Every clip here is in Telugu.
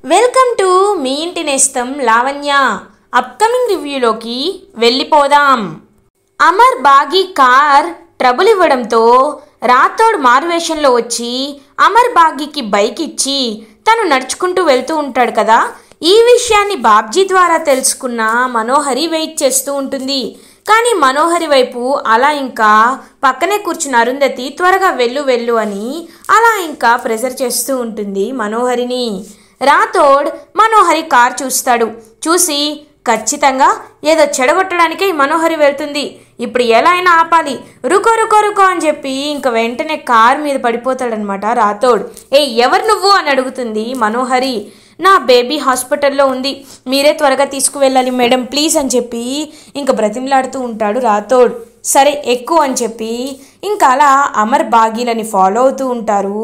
వెల్కమ్ టు మీ ఇంటి నేస్తం లావణ్య. అప్కమింగ్ రివ్యూలోకి వెళ్ళిపోదాం. అమర్ బాగి కార్ ట్రబుల్ ఇవ్వడంతో రాథోడ్ మారువేషంలో వచ్చి అమర్ బాగికి బైక్ ఇచ్చి తను నడుచుకుంటూ వెళ్తూ ఉంటాడు కదా. ఈ విషయాన్ని బాబ్జీ ద్వారా తెలుసుకున్న మనోహరి వెయిట్ చేస్తూ ఉంటుంది. కానీ మనోహరి వైపు అలా ఇంకా పక్కనే కూర్చున్న అరుంధతి త్వరగా వెళ్ళు వెళ్ళు అని అలా ఇంకా ప్రెజర్ చేస్తూ ఉంటుంది మనోహరిని. రాథోడ్ మనోహరి కార్ చూస్తాడు. చూసి ఖచ్చితంగా ఏదో చెడగొట్టడానికే మనోహరి వెళ్తుంది, ఇప్పుడు ఎలా అయినా ఆపాలి, రుకో రుకో రుకో అని చెప్పి ఇంకా వెంటనే కార్ మీద పడిపోతాడనమాట రాథోడ్. ఎవరు నువ్వు అని అడుగుతుంది మనోహరి. నా బేబీ హాస్పిటల్లో ఉంది, మీరే త్వరగా తీసుకువెళ్ళాలి మేడం ప్లీజ్ అని చెప్పి ఇంకా బ్రతిమలాడుతూ ఉంటాడు రాథోడ్. సరే ఎక్కువ అని చెప్పి ఇంకా అలా అమర్ బాగీలని ఫాలో అవుతూ ఉంటారు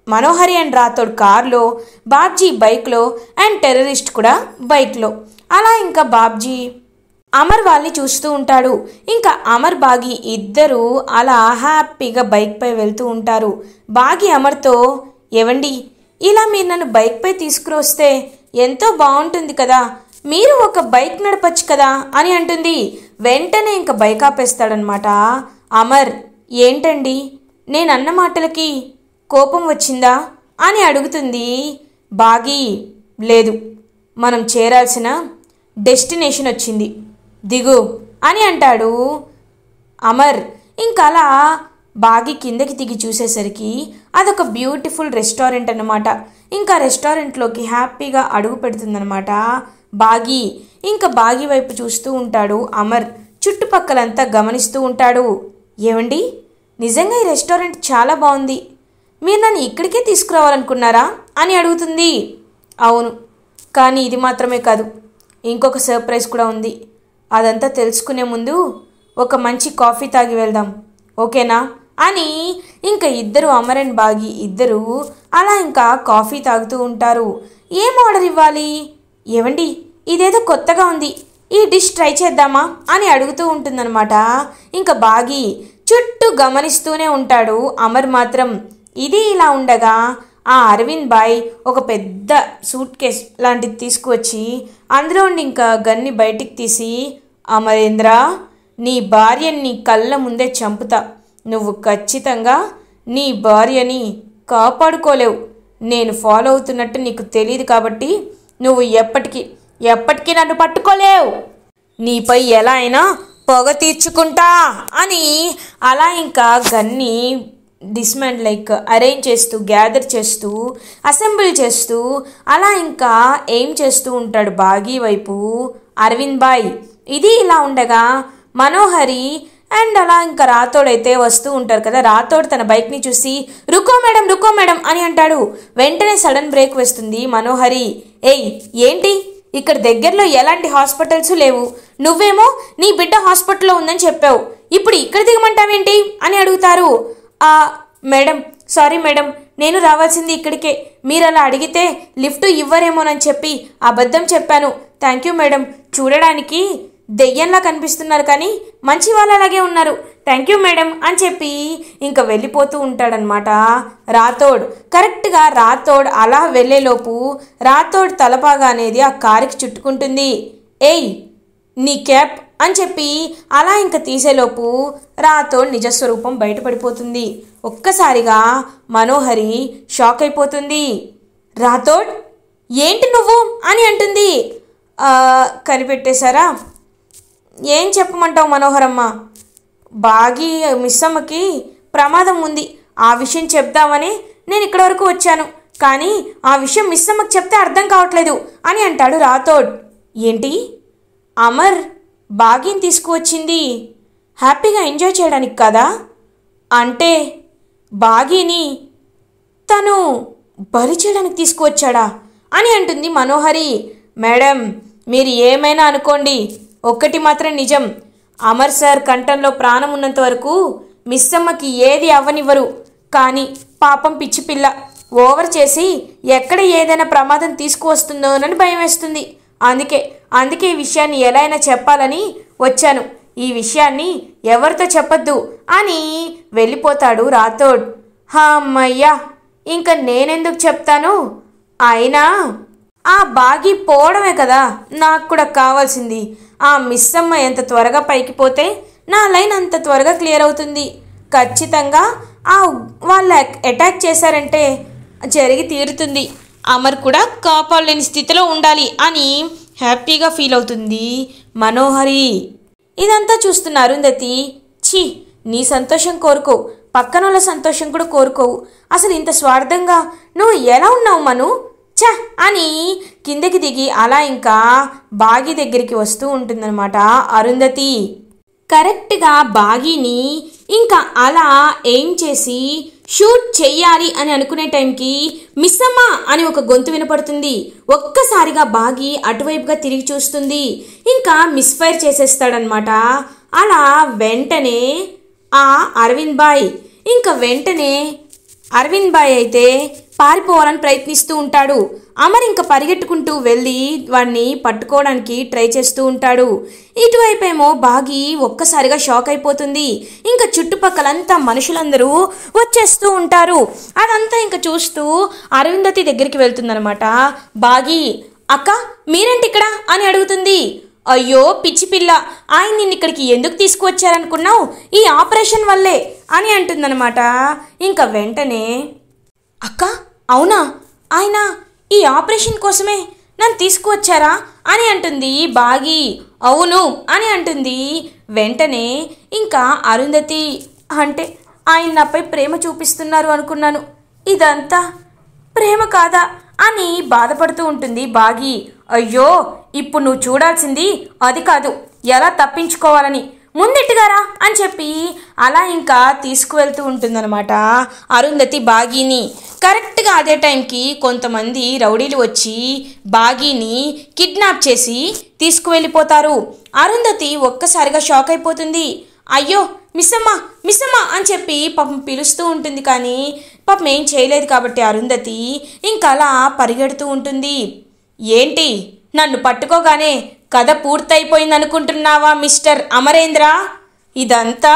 మనోహరి అండ్ రాథోడ్ కార్లో, బాబ్జీ బైక్లో అండ్ టెర్రరిస్ట్ కూడా బైక్లో. అలా ఇంకా బాబ్జీ అమర్ వాళ్ళని చూస్తూ ఉంటాడు. ఇంకా అమర్ బాగి ఇద్దరు అలా హ్యాపీగా బైక్పై వెళ్తూ ఉంటారు. బాగి అమర్తో, ఏవండి ఇలా మీరు నన్ను బైక్పై తీసుకురొస్తే ఎంతో బాగుంటుంది కదా, మీరు ఒక బైక్ నడపచ్చు కదా అని అంటుంది. వెంటనే ఇంకా బైక్ ఆపేస్తాడనమాట అమర్. ఏంటండి నేను అన్న మాటలకి కోపం వచ్చిందా అని అడుగుతుంది బాగి. లేదు, మనం చేరాల్సిన డెస్టినేషన్ వచ్చింది, దిగు అని అంటాడు అమర్. ఇంకా అలా బాగి కిందకి దిగి చూసేసరికి అదొక బ్యూటిఫుల్ రెస్టారెంట్ అన్నమాట. ఇంకా రెస్టారెంట్లోకి హ్యాపీగా అడుగు పెడుతుందన్నమాట బాగి. ఇంకా బాగి వైపు చూస్తూ ఉంటాడు అమర్. చుట్టుపక్కలంతా గమనిస్తూ ఉంటాడు. ఏమండి నిజంగా ఈ రెస్టారెంట్ చాలా బాగుంది, మీరు నన్ను ఇక్కడికే తీసుకురావాలనుకున్నారా అని అడుగుతుంది. అవును, కానీ ఇది మాత్రమే కాదు, ఇంకొక సర్ప్రైజ్ కూడా ఉంది. అదంతా తెలుసుకునే ముందు ఒక మంచి కాఫీ తాగి వెళ్దాం, ఓకేనా అని ఇంకా ఇద్దరు అమర్ అండ్ బాగి ఇద్దరు అలా ఇంకా కాఫీ తాగుతూ ఉంటారు. ఏం ఆర్డర్ ఇవ్వాలి, ఏవండి ఇదేదో కొత్తగా ఉంది, ఈ డిష్ ట్రై చేద్దామా అని అడుగుతూ ఉంటుందన్నమాట. ఇంకా బాగి చుట్టూ గమనిస్తూనే ఉంటాడు. అమర్ మాత్రం ఇది ఇలా ఉండగా ఆ అరవింద్ బాయ్ ఒక పెద్ద సూట్ కేస్ లాంటిది తీసుకువచ్చి అందులో ఉండి ఇంకా గన్ని బయటికి తీసి, అమరేంద్ర నీ భార్యని నీ కళ్ళ ముందే చంపుతా, నువ్వు ఖచ్చితంగా నీ భార్యని కాపాడుకోలేవు, నేను ఫాలో అవుతున్నట్టు నీకు తెలియదు కాబట్టి నువ్వు ఎప్పటికీ నన్ను పట్టుకోలేవు, నీపై ఎలా అయినా పొగ తీర్చుకుంటా అని అలా ఇంకా గన్ని అరేంజ్ చేస్తూ గ్యాదర్ చేస్తూ అసెంబ్లీ చేస్తూ అలా ఇంకా ఏం చేస్తూ ఉంటాడు బాగి వైపు అరవింద్ బాయ్. ఇది ఇలా ఉండగా మనోహరి అండ్ అలా ఇంకా రాథోడ్ అయితే వస్తూ ఉంటారు కదా. రాథోడ్ తన బైక్ని చూసి రుకో మేడం అని అంటాడు. వెంటనే సడన్ బ్రేక్ వేస్తుంది మనోహరి. ఏంటి ఇక్కడ దగ్గరలో ఎలాంటి హాస్పిటల్స్ లేవు, నువ్వేమో నీ బిడ్డ హాస్పిటల్లో ఉందని చెప్పావు, ఇప్పుడు ఇక్కడ దిగమంటావేంటి అని అడుగుతారు. మేడం సారీ మేడం, నేను రావాల్సింది ఇక్కడికే, మీరు అలా అడిగితే లిఫ్ట్ ఇవ్వరేమోనని చెప్పి అబద్ధం చెప్పాను, థ్యాంక్ యూ మేడం, చూడడానికి దెయ్యంలా కనిపిస్తున్నారు కానీ మంచి వాళ్ళలాగే ఉన్నారు, థ్యాంక్ యూ మేడం అని చెప్పి ఇంకా వెళ్ళిపోతూ ఉంటాడనమాట రాథోడ్. కరెక్ట్గా రాథోడ్ అలా వెళ్ళేలోపు రాథోడ్ తలపాగా అనేది ఆ కారుకి చుట్టుకుంటుంది. నీ క్యాప్ అని చెప్పి అలా ఇంకా తీసేలోపు రాథోడ్ నిజస్వరూపం బయటపడిపోతుంది. ఒక్కసారిగా మనోహరి షాక్ అయిపోతుంది. రాథోడ్ ఏంటి నువ్వు అని అంటుంది. కనిపెట్టేశారా, ఏం చెప్పమంటావు మనోహరమ్మ, బాగి మిస్సమ్మకి ప్రమాదం ఉంది, ఆ విషయం చెప్దామని నేను ఇక్కడ వరకు వచ్చాను, కానీ ఆ విషయం మిస్సమ్మకి చెప్తే అర్థం కావట్లేదు అని అంటాడు రాథోడ్. ఏంటి, అమర్ బాగిని తీసుకువచ్చింది హ్యాపీగా ఎంజాయ్ చేయడానికి కదా, అంటే బాగిని తను బలి చేయడానికి తీసుకువచ్చాడా అని అంటుంది మనోహరి. మేడం మీరు ఏమైనా అనుకోండి, ఒక్కటి మాత్రం నిజం, అమర్ సార్ కంఠంలో ప్రాణం ఉన్నంత వరకు మిస్సమ్మకి ఏది అవ్వనివ్వరు, కానీ పాపం పిచ్చి పిల్ల ఓవర్ చేసి ఎక్కడ ఏదైనా ప్రమాదం తీసుకువస్తుందోనని భయం వేస్తుంది, అందుకే ఈ విషయాన్ని ఎలా అయినా చెప్పాలని వచ్చాను, ఈ విషయాన్ని ఎవరితో చెప్పొద్దు అని వెళ్ళిపోతాడు రాథోడ్. అమ్మయ్యా ఇంకా నేనెందుకు చెప్తాను? అయినా ఆ బాగి పోవడమే కదా నాకు కూడా కావాల్సింది. ఆ మిస్సమ్మ ఎంత త్వరగా పైకి పోతే నా లైన్ అంత త్వరగా క్లియర్ అవుతుంది. ఖచ్చితంగా ఆ వాళ్ళు అటాక్ చేశారంటే జరిగి తీరుతుంది. అమర్ కూడా కాపాడలేని స్థితిలో ఉండాలి అని హ్యాపీగా ఫీల్ అవుతుంది మనోహరి. ఇదంతా చూస్తున్న అరుంధతి, ఛీ, నీ సంతోషం కోరుకో, పక్కన వాళ్ళ సంతోషం కూడా కోరుకోవు. అసలు ఇంత స్వార్థంగా నువ్వు ఎలా ఉన్నావు మను, ఛ అని కిందకి దిగి అలా ఇంకా బాగి దగ్గరికి వస్తూ ఉంటుందన్నమాట అరుంధతి. కరెక్ట్గా బాగీని ఇంకా అలా ఏం చేసి షూట్ చెయ్యాలి అని అనుకునే టైంకి మిస్సమ్మ అని ఒక గొంతు వినపడుతుంది. ఒక్కసారిగా బాగి అటువైపుగా తిరిగి చూస్తుంది. ఇంకా మిస్ఫైర్ చేసేస్తాడనమాట. అలా వెంటనే ఆ అరవింద్ బాయ్ అయితే పారిపోవాలని ప్రయత్నిస్తూ ఉంటాడు. అమర్ ఇంకా పరిగెట్టుకుంటూ వెళ్ళి వాడిని పట్టుకోవడానికి ట్రై చేస్తూ ఉంటాడు. ఇటువైపేమో బాగి ఒక్కసారిగా షాక్ అయిపోతుంది. ఇంకా చుట్టుపక్కలంతా మనుషులందరూ వచ్చేస్తూ ఉంటారు. అదంతా ఇంకా చూస్తూ అరవిందతి దగ్గరికి వెళ్తుందనమాట. బాగి, అక్క మీరేంటి ఇక్కడ అని అడుగుతుంది. అయ్యో పిచ్చి పిల్ల, ఆయన నిన్ను ఇక్కడికి ఎందుకు తీసుకువచ్చారనుకున్నావు? ఈ ఆపరేషన్ వల్లే అని అంటుందన్నమాట. ఇంకా వెంటనే, అక్క అవునా, ఆయన ఈ ఆపరేషన్ కోసమే నన్ను తీసుకువచ్చారా అని అంటుంది బాగి. అవును అని అంటుంది. వెంటనే ఇంకా అరుంధతి, అంటే ఆయన నాపై ప్రేమ చూపిస్తున్నారు అనుకున్నాను, ఇదంతా ప్రేమ కాదా అని బాధపడుతూ ఉంటుంది బాగి. అయ్యో ఇప్పుడు నువ్వు చూడాల్సింది అది కాదు, ఎలా తప్పించుకోవాలని, ముందెట్టుగారా అని చెప్పి అలా ఇంకా తీసుకువెళ్తూ ఉంటుందన్నమాట అరుంధతి బాగీని. కరెక్ట్గా అదే టైంకి కొంతమంది రౌడీలు వచ్చి బాగీని కిడ్నాప్ చేసి తీసుకువెళ్ళిపోతారు. అరుంధతి ఒక్కసారిగా షాక్ అయిపోతుంది. అయ్యో మిస్సమ్మ అని చెప్పి పాపం పిలుస్తూ ఉంటుంది. కానీ పాపం ఏం చేయలేదు కాబట్టి అరుంధతి ఇంకా అలా పరిగెడుతూ ఉంటుంది. ఏంటి, నన్ను పట్టుకోగానే కథ పూర్తయిపోయింది అనుకుంటున్నావా మిస్టర్ అమరేంద్ర? ఇదంతా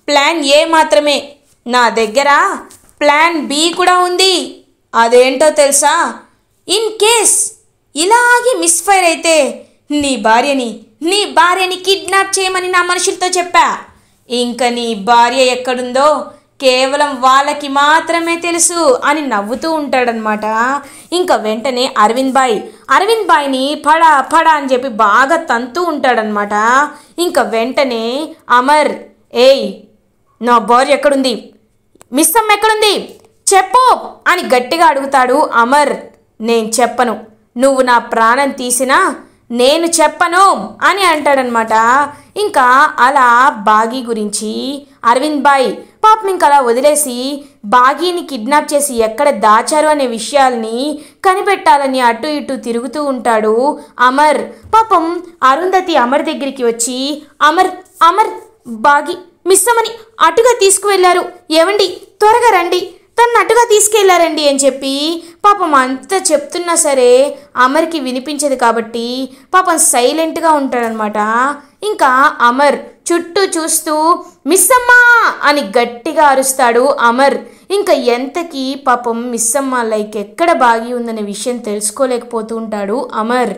ప్లాన్ ఏ మాత్రమే. నా దగ్గర ప్లాన్ బి కూడా ఉంది. అదేంటో తెలుసా? ఇన్ కేస్ ఇలాగే మిస్ఫైర్ అయితే నీ భార్యని కిడ్నాప్ చేయమని నా మనుషులతో చెప్పా. ఇంకా నీ భార్య ఎక్కడుందో కేవలం వాళ్ళకి మాత్రమే తెలుసు అని నవ్వుతూ ఉంటాడనమాట. ఇంకా వెంటనే అరవింద్ బాయ్ని ఫడా అని చెప్పి బాగా తంతూ ఉంటాడనమాట. ఇంకా వెంటనే అమర్, ఏయ్ నా భార్య ఎక్కడుంది, మిస్సమ్మ ఎక్కడుంది చెప్పు అని గట్టిగా అడుగుతాడు అమర్. నేను చెప్పను, నువ్వు నా ప్రాణం తీసినా నేను చెప్పను అని అంటాడనమాట. ఇంకా అలా బాగీ గురించి అరవింద్ బాయ్ పాపం ఇంకా అలా వదిలేసి బాగీని కిడ్నాప్ చేసి ఎక్కడ దాచారు అనే విషయాల్ని కనిపెట్టాలని అటు ఇటు తిరుగుతూ ఉంటాడు అమర్. పాపం అరుంధతి అమర్ దగ్గరికి వచ్చి, అమర్ బాగీ మిస్సమ్మని అటుగా తీసుకువెళ్ళారు, ఏవండి త్వరగా రండి, తను అటుగా తీసుకెళ్లారండి అని చెప్పి పాపం అంతా చెప్తున్నా సరే అమర్కి వినిపించదు కాబట్టి పాపం సైలెంట్గా ఉంటాడనమాట. ఇంకా అమర్ చుట్టూ చూస్తూ మిస్సమ్మా అని గట్టిగా అరుస్తాడు అమర్. ఇంకా ఎంతకీ పాపం మిస్సమ్మ లైక్ ఎక్కడ బాగి ఉందనే విషయం తెలుసుకోలేకపోతూ ఉంటాడు అమర్.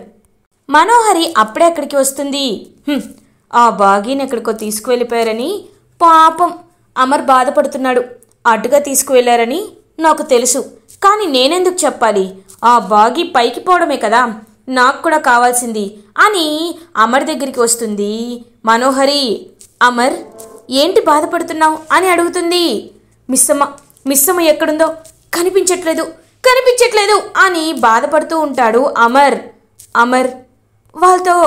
మనోహరి అప్పుడే అక్కడికి వస్తుంది. ఆ బాగీని ఎక్కడికో తీసుకువెళ్ళిపోయారని పాపం అమర్ బాధపడుతున్నాడు. అటుగా తీసుకువెళ్ళారని నాకు తెలుసు, కానీ నేనెందుకు చెప్పాలి? ఆ బాగి పైకి పోవడమే కదా నాకు కూడా కావాల్సింది అని అమర్ దగ్గరికి వస్తుంది మనోహరి. అమర్ ఏంటి బాధపడుతున్నావు అని అడుగుతుంది. మిస్సమ్మ ఎక్కడుందో కనిపించట్లేదు అని బాధపడుతూ ఉంటాడు అమర్. వాళ్ళతో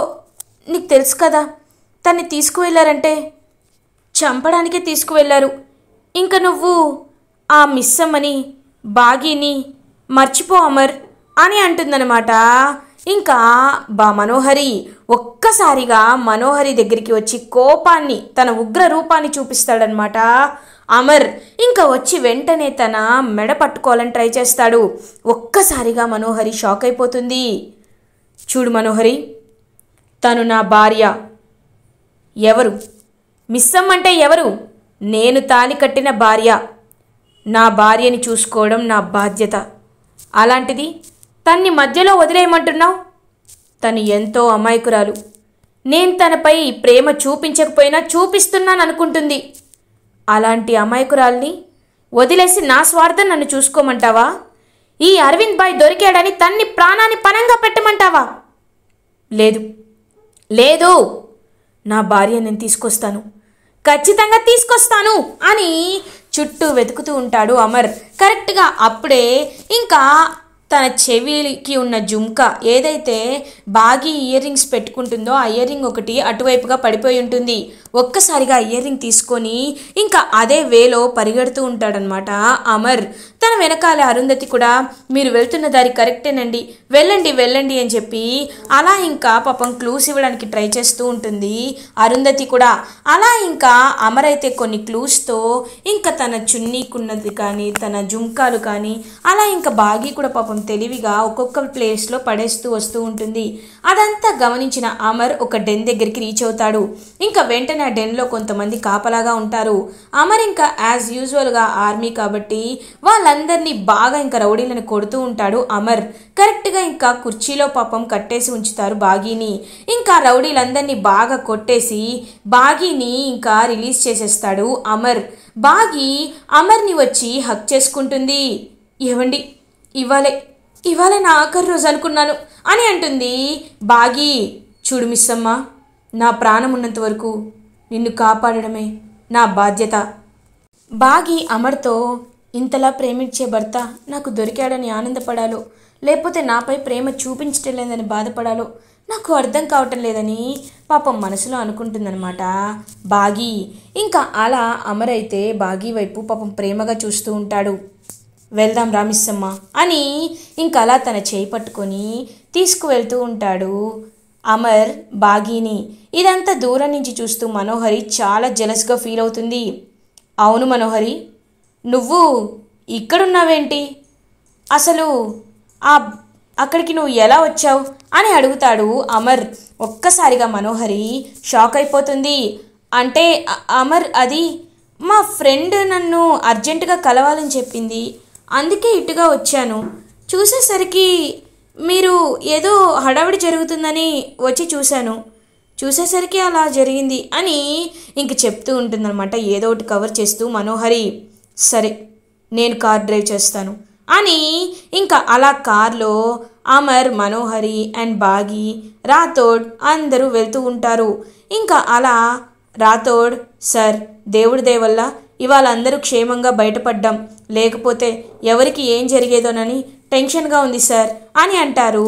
నీకు తెలుసు కదా, తన్ని తీసుకువెళ్ళారంటే చంపడానికే తీసుకువెళ్ళారు. ఇంకా నువ్వు ఆ మిస్సమ్మని బాగీని మర్చిపో అమర్ అని అంటుందన్నమాట. ఇంకా మనోహరి ఒక్కసారిగా మనోహరి దగ్గరికి వచ్చి కోపాన్ని, తన ఉగ్ర రూపాన్ని చూపిస్తాడనమాట అమర్. ఇంకా వచ్చి వెంటనే తన మెడ పట్టుకోవాలని ట్రై చేస్తాడు. ఒక్కసారిగా మనోహరి షాక్ అయిపోతుంది. చూడు మనోహరి, తను నా భార్య. ఎవరు మిస్సమ్మ అంటే ఎవరు? నేను తాళి కట్టిన భార్య. నా భార్యని చూసుకోవడం నా బాధ్యత. అలాంటిది తన్ని మధ్యలో వదిలేయమంటున్నావు? తను ఎంతో అమాయకురాలు. నేను తనపై ప్రేమ చూపించకపోయినా చూపిస్తున్నాను అనుకుంటుంది. అలాంటి అమాయకురాల్ని వదిలేసి నా స్వార్థం నన్ను చూసుకోమంటావా? ఈ అరవింద్ బాయ్ దొరికాడని తన్ని ప్రాణాన్ని పణంగా పెట్టమంటావా? లేదు లేదు, నా భార్య నేను తీసుకొస్తాను, ఖచ్చితంగా తీసుకొస్తాను అని చుట్టూ వెతుకుతూ ఉంటాడు అమర్. కరెక్ట్గా అప్పుడే ఇంకా తన చెవికి ఉన్న జుంక ఏదైతే బాగి ఇయర్ రింగ్స్ పెట్టుకుంటుందో ఆ ఇయర్ రింగ్ ఒకటి అటువైపుగా పడిపోయి ఉంటుంది. ఒక్కసారిగా ఇయర్ రింగ్ తీసుకొని ఇంకా అదే వేలో పరిగెడుతూ ఉంటాడనమాట అమర్. తన వెనకాల అరుంధతి కూడా మీరు వెళ్తున్న దారి కరెక్టేనండి, వెళ్ళండి వెళ్ళండి అని చెప్పి అలా ఇంకా పాపం క్లూస్ ఇవ్వడానికి ట్రై చేస్తూ ఉంటుంది అరుంధతి కూడా. అలా ఇంకా అమర్ అయితే కొన్ని క్లూస్తో ఇంకా తన చున్నీకున్నది కానీ తన జుంకాలు కానీ అలా ఇంకా బాగి కూడా పాపం తెలివిగా ఒక్కొక్క ప్లేస్లో పడేస్తూ వస్తూ ఉంటుంది. అదంతా గమనించిన అమర్ ఒక డెన్ దగ్గరికి రీచ్ అవుతాడు. ఇంకా వెంటనే ఆ డెన్లో కొంతమంది కాపలాగా ఉంటారు. అమర్ ఇంకా యాజ్ యూజువల్గా ఆర్మీ కాబట్టి వాళ్ళందరినీ బాగా ఇంకా రౌడీలను కొడుతూ ఉంటాడు అమర్. కరెక్ట్గా ఇంకా కుర్చీలో పాపం కట్టేసి ఉంచుతారు బాగీని. ఇంకా రౌడీలందరినీ బాగా కొట్టేసి బాగీని ఇంకా రిలీజ్ చేసేస్తాడు అమర్. బాగి అమర్ని వచ్చి హక్ చేసుకుంటుంది. ఏవండి, ఇవాళే నా ఆఖరి రోజు అనుకున్నాను అని అంటుంది బాగి. చూడు మిస్సమ్మ, నా ప్రాణం ఉన్నంత వరకు నిన్ను కాపాడడమే నా బాధ్యత. బాగి అమర్తో ఇంతలా ప్రేమించే భర్త నాకు దొరికాడని ఆనందపడాలో లేకపోతే నాపై ప్రేమ చూపించటం లేదని బాధపడాలో నాకు అర్థం కావటం లేదని పాపం మనసులో అనుకుంటుందన్నమాట బాగి. ఇంకా అలా అమర్ అయితే బాగి వైపు పాపం ప్రేమగా చూస్తూ ఉంటాడు. వెళ్దాం రామిస్సమ్మ అని ఇంకా అలా తన చేయి పట్టుకొని తీసుకువెళ్తూ ఉంటాడు అమర్ బాగీని. ఇదంతా దూరం నుంచి చూస్తూ మనోహరి చాలా జెలస్గా ఫీల్ అవుతుంది. అవును మనోహరి, నువ్వు ఇక్కడున్నావేంటి? అసలు అక్కడికి నువ్వు ఎలా వచ్చావు అని అడుగుతాడు అమర్. ఒక్కసారిగా మనోహరి షాక్ అయిపోతుంది. అంటే అమర్, అది మా ఫ్రెండ్ నన్ను అర్జెంటుగా కలవాలని చెప్పింది, అందుకే ఇటుగా వచ్చాను. చూసేసరికి మీరు ఏదో హడావిడి జరుగుతుందని వచ్చి చూసేసరికి అలా జరిగింది అని ఇంక చెప్తూ ఉంటుందన్నమాట ఏదో ఒకటి కవర్ చేస్తూ మనోహరి. సరే, నేను కార్ డ్రైవ్ చేస్తాను అని ఇంకా అలా కార్లో అమర్, మనోహరి అండ్ బాగి, రాథోడ్ అందరూ వెళ్తూ ఉంటారు. ఇంకా అలా రాథోడ్, సార్ దేవుడి దయ వల్ల ఇవాళ అందరూ క్షేమంగా బయటపడ్డాం, లేకపోతే ఎవరికి ఏం జరిగేదోనని టెన్షన్గా ఉంది సార్ అని అంటారు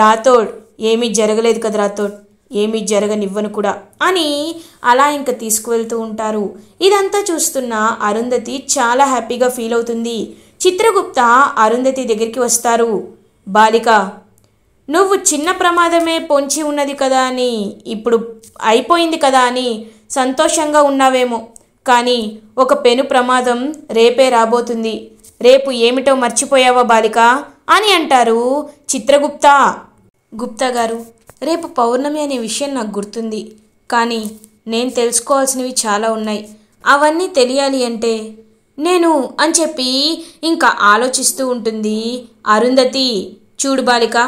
రాథోడ్. ఏమీ జరగలేదు కదా రాథోడ్, ఏమీ జరగనివ్వను కూడా అని అలా ఇంకా తీసుకువెళ్తూ ఉంటారు. ఇదంతా చూస్తున్న అరుంధతి చాలా హ్యాపీగా ఫీల్ అవుతుంది. చిత్రగుప్త అరుంధతి దగ్గరికి వస్తారు. బాలిక, నువ్వు చిన్న ప్రమాదమే పొంచి ఉన్నది కదా అని, ఇప్పుడు అయిపోయింది కదా అని సంతోషంగా ఉన్నావేమో, కానీ ఒక పెను ప్రమాదం రేపే రాబోతుంది. రేపు ఏమిటో మర్చిపోయావా బాలిక అని అంటారు చిత్రగుప్త. గుప్తా గారు, రేపు పౌర్ణమి అనే విషయం నాకు గుర్తుంది, కానీ నేను తెలుసుకోవాల్సినవి చాలా ఉన్నాయి. అవన్నీ తెలియాలి అంటే నేను అని చెప్పి ఇంకా ఆలోచిస్తూ ఉంటుంది అరుంధతి. చూడు బాలిక,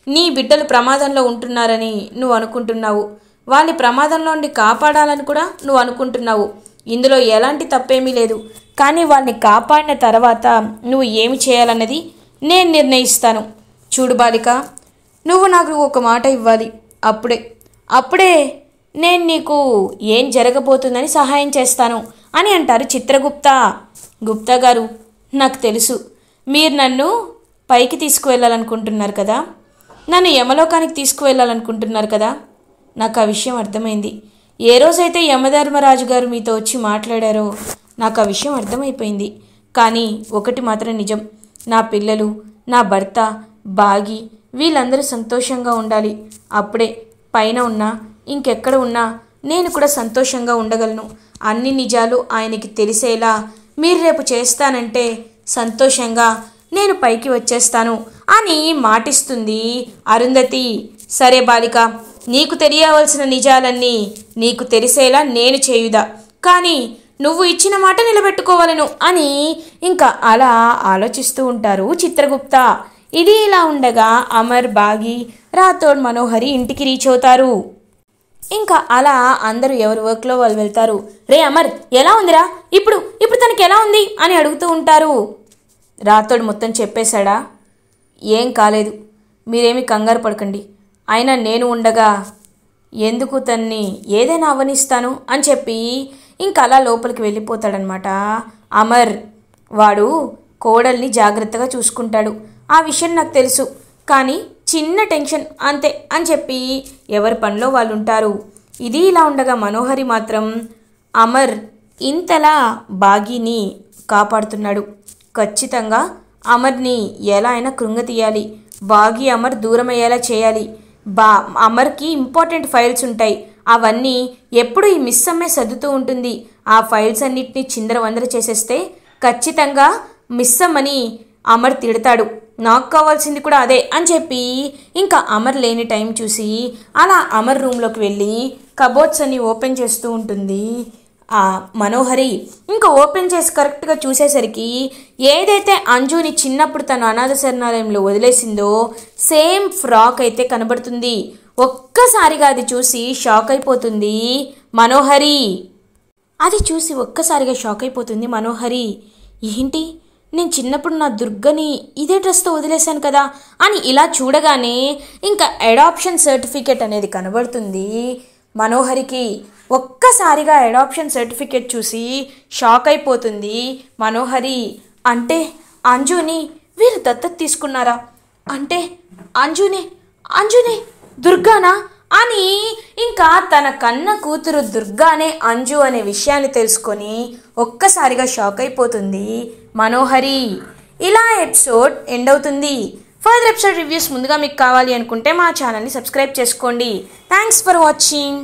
నీ బిడ్డలు ప్రమాదంలో ఉంటున్నారని నువ్వు అనుకుంటున్నావు, వాళ్ళని ప్రమాదంలో నుండి కాపాడాలని కూడా నువ్వు అనుకుంటున్నావు. ఇందులో ఎలాంటి తప్పేమీ లేదు. కానీ వాళ్ళని కాపాడిన తర్వాత నువ్వు ఏమి చేయాలన్నది నేను నిర్ణయిస్తాను. చూడు బాలిక, నువ్వు నాకు ఒక మాట ఇవ్వాలి. అప్పుడే నేను నీకు ఏం జరగబోతుందని సహాయం చేస్తాను అని అంటారు చిత్రగుప్త. గుప్తా గారు, నాకు తెలుసు మీరు నన్ను పైకి తీసుకువెళ్ళాలనుకుంటున్నారు కదా, నన్ను యమలోకానికి తీసుకువెళ్ళాలనుకుంటున్నారు కదా. నాకు ఆ విషయం అర్థమైంది. ఏ రోజైతే యమధర్మరాజు గారు మీతో వచ్చి మాట్లాడారో నాకు ఆ విషయం అర్థమైపోయింది. కానీ ఒకటి మాత్రం నిజం, నా పిల్లలు, నా భర్త, బాగి వీళ్ళందరూ సంతోషంగా ఉండాలి. అప్పుడే పైన ఉన్నా ఇంకెక్కడ ఉన్నా నేను కూడా సంతోషంగా ఉండగలను. అన్ని నిజాలు ఆయనకి తెలిసేలా మీరు రేపు చేస్తానంటే సంతోషంగా నేను పైకి వచ్చేస్తాను అని మాటిస్తుంది అరుంధతి. సరే బాలిక, నీకు తెలియవలసిన నిజాలన్నీ నీకు తెలిసేలా నేను చేయుదా, కానీ నువ్వు ఇచ్చిన మాట నిలబెట్టుకోవాలను అని ఇంకా అలా ఆలోచిస్తూ ఉంటారు చిత్రగుప్త. ఇది ఇలా ఉండగా అమర్, బాగి, రాథోడ్, మనోహరి ఇంటికి రీచ్ అవుతారు. ఇంకా అలా అందరూ ఎవరి వర్క్లో వాళ్ళు వెళ్తారు. రే అమర్, ఎలా ఉందిరా ఇప్పుడు తనకి ఎలా ఉంది అని అడుగుతూ ఉంటారు. రాథోడ్ మొత్తం చెప్పేశాడా? ఏం కాలేదు, మీరేమీ కంగారు పడకండి. అయినా నేను ఉండగా ఎందుకు తన్ని ఏదైనా అవనిస్తాను అని చెప్పి ఇంకా అలా లోపలికి వెళ్ళిపోతాడనమాట అమర్. వాడు కోడల్ని జాగ్రత్తగా చూసుకుంటాడు, ఆ విషయం నాకు తెలుసు, కానీ చిన్న టెన్షన్ అంతే అని చెప్పి ఎవరి పనిలో వాళ్ళు ఉంటారు. ఇది ఇలా ఉండగా మనోహరి మాత్రం అమర్ ఇంతలా బాగీని కాపాడుతున్నాడు. ఖచ్చితంగా అమర్ని ఎలా అయినా కృంగతీయాలి, బాగి అమర్ దూరం అయ్యేలా చేయాలి. అమర్కి ఇంపార్టెంట్ ఫైల్స్ ఉంటాయి, అవన్నీ ఎప్పుడు ఈ మిస్ అమ్మే సర్దుతూ ఉంటుంది. ఆ ఫైల్స్ అన్నిటినీ చిందరవందర చేసేస్తే ఖచ్చితంగా మిస్ అమ్మని అమర్ తిడతాడు. నాకు కావాల్సింది కూడా అదే అని చెప్పి ఇంకా అమర్ లేని టైం చూసి అలా అమర్ రూమ్లోకి వెళ్ళి కబోర్డ్స్ అన్ని ఓపెన్ చేస్తూ ఉంటుంది ఆ మనోహరి. ఇంకా ఓపెన్ చేసి కరెక్ట్గా చూసేసరికి ఏదైతే అంజుని చిన్నప్పుడు తను అనాథ శరణాలయంలో వదిలేసిందో సేమ్ ఫ్రాక్ అయితే కనబడుతుంది. ఒక్కసారిగా అది చూసి షాక్ అయిపోతుంది మనోహరి. ఏంటి, నేను చిన్నప్పుడు నా దుర్గని ఇదే డ్రెస్తో వదిలేశాను కదా అని ఇలా చూడగానే ఇంకా అడాప్షన్ సర్టిఫికేట్ అనేది కనబడుతుంది మనోహరికి. ఒక్కసారిగా అడాప్షన్ సర్టిఫికేట్ చూసి షాక్ అయిపోతుంది మనోహరి. అంటే అంజుని వీరు దత్తత తీసుకున్నారా? అంటే అంజునే దుర్గానా అని ఇంకా తన కన్న కూతురు దుర్గానే అంజు అనే విషయాన్ని తెలుసుకొని ఒక్కసారిగా షాక్ అయిపోతుంది మనోహరి. ఇలా ఎపిసోడ్ ఎండ్ అవుతుంది. ఫర్దర్ ఎపిసోడ్ రివ్యూస్ ముందుగా మీకు కావాలి అనుకుంటే మా ఛానల్ని సబ్స్క్రైబ్ చేసుకోండి. Thanks for watching.